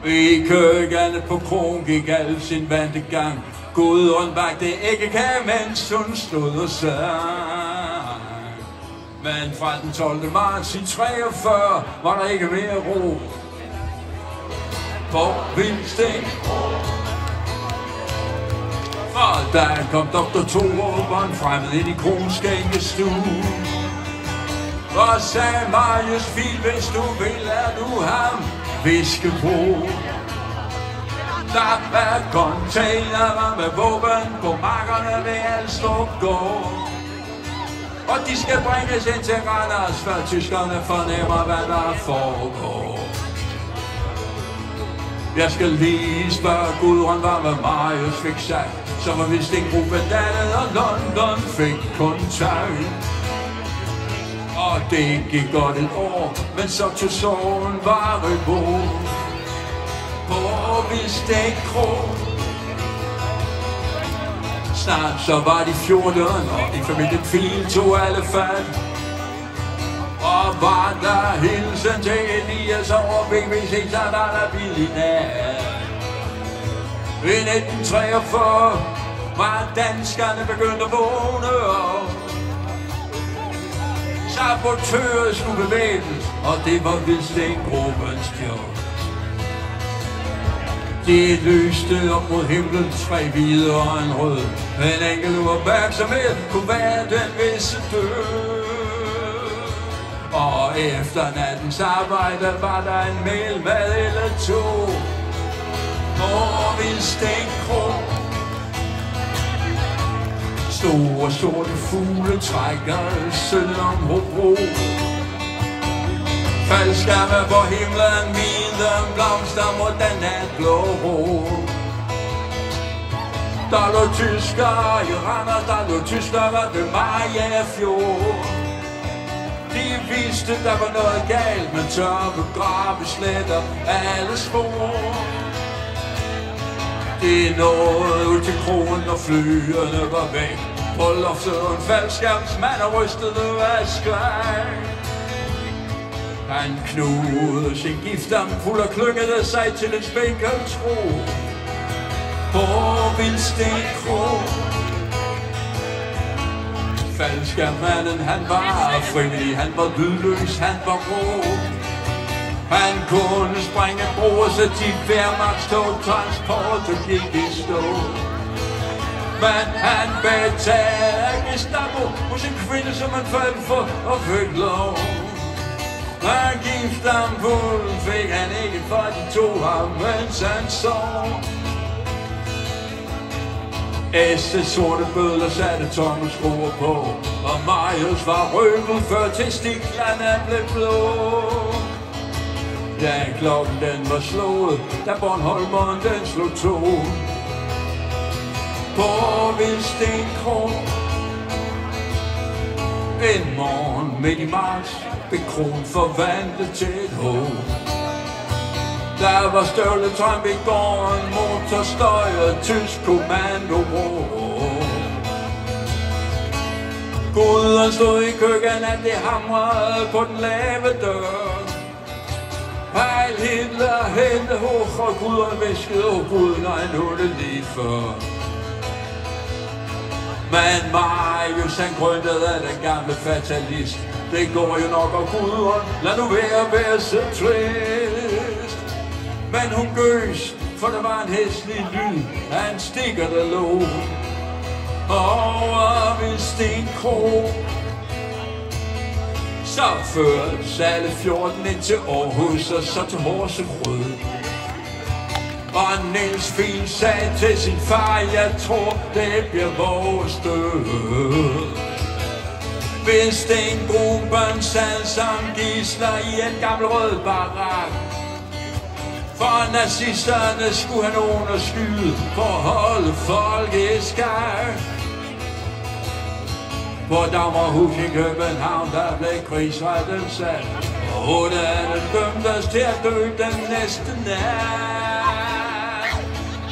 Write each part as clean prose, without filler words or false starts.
I køkkenet på krogen gik al sin vante gang. Gudrun bagte æggekage, mens hun stod og sang. Men fra den 12. marts i 43 var der ikke mere ro på Hvidsten. Og der kom Dr. Thorup en fremmed ind i kronskænkestue og sagde, Marius Fil, hvis du vil, er du ham viske på. Der er containere med våben på markerne ved Alstrupgård. Og de skal bringes ind til Randers, før tyskerne fornemmer, hvad der foregår. Jeg skal lige spørge Gudrun, hvad Marius fik sagt. Så var vist en gruppe dannet, og London fik kontakt. Og det gik godt et år, men så tog sorgen vare på Hvidsten Kro. Snart så var de 14, og i familien Fil tog alle fat. Og var der hilsen til Elias over BBC, så der billig nat. I 1943 var danskerne begyndt at vågne op. Sabotører skulle bevæges, og det var Hvidsten Gruppens job. De lyste op mod himlen, 3 hvide og en rød. En enkelt opmærksomhed kunne være den visse død. Og efter nattens arbejde var der en mælmad eller to på Hvidsten Kro. Store sorte fugle trækker sønn om Hobro. Faldskærme på himlen, hvide blomster mod den natblå ro. Der lå tyskere i Randers, der lå tyskere ved Mariafjord. De vidste, der var noget galt med tørre gravesletter, alle spor. De nåede ud til krogen, og flyerne var væk. På loftet og en faldskærmsmand og rystede af skræk. Han knugede sin giftam fuld og klyngede sig til en spinkel tro på Hvidsten Kro. Faldskærmanden, han var frivillig, han var lydløs, han var rå. Han kunne springe broer, så de Wehrmachtstog transporter gik i stå. Men han betalte Gestapo hos en kvinde, som han faldt for og fik lov. Han giftamfulden fik han ikke, for de tog ham, mens han sov. Æste sorte bødler satte tomme skruer på, og Marius var røvet før testiklerne blev blå. Da klokken den var slået, da Bornholmeren den slog to på Hvidsten Kro. En morgen midt i marts blev kroen forvandlet til et håb. Der var støvletramp i gården, motorstøj og tysk kommando. Gudrun stod i køkkenet, det hamrede på den lave dør. Heil Hitler, hente hoch, og Gudrun viskede, og Gud, nej, nu er det lige før. Men Marius, han grøntede af den gamle fatalist. Det går jo nok, og Gudrun, lad nu være så trist. Men hun gøs, for der var en hæslig lyd af en stikker, der lå over Hvidsten Kro. Så førtes alle 14 ind til Aarhus, og så til Horserød. Og Niels Fil sagde til sin far, jeg tror, det bliver vores død. Hvidsten Gruppen sad som gidsler i en gammel rød barak. For nazisterne skulle han underskyde for at holde folk i skak. På Dagmarhus i København, der blev krigsretten sat. Og 8 af dem dømtes til at dø den næste nat.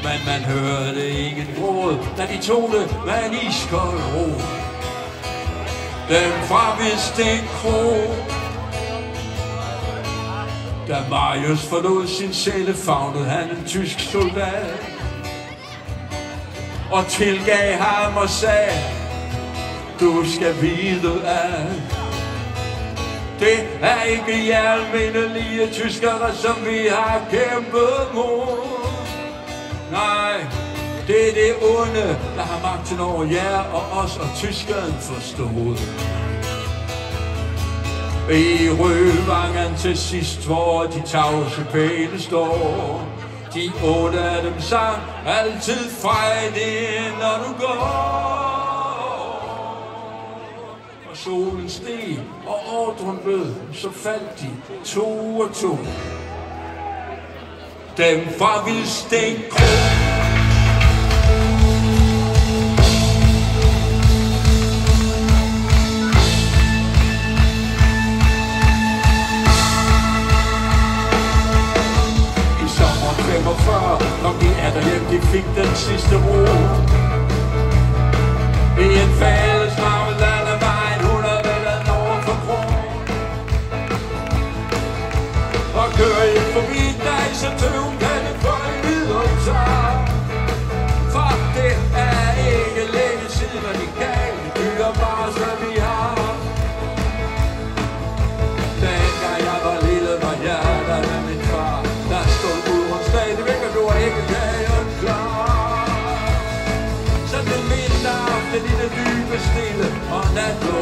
Men man hørte ikke en gråd, da de tog det med en iskold ro. Dem fra Hvidsten Kro. Da Marius forlod sin celle, favnede han en tysk soldat og tilgav ham og sagde: du skal vide, at det er ikke jer almindelige tyskere, som vi har kæmpet mod. Nej, det er det onde, der har magten over jer og os, og tyskeren forstod. I Røvangen til sidst, hvor de tavse pæle står, de 8 af dem sang altid frejt ind, når du går. Og solen steg, og ordren lød, så faldt de 2 og 2. Dem fra Hvidsten Kro. Når de er derhjemme, de fik den sidste ro. I en fælles marmet landevejen, 100 meter nord for Kron. Og kører I forbi dig, så tøven kan det få en videre tag. For det er ikke længe siden, at de gav byer bare, så vi har. Dengang jeg var lille, var hjertet af min far. Der stod muren stadigvæk, og du er ikke gaden klar. Så det minder om det lille dybe stille, og nat lå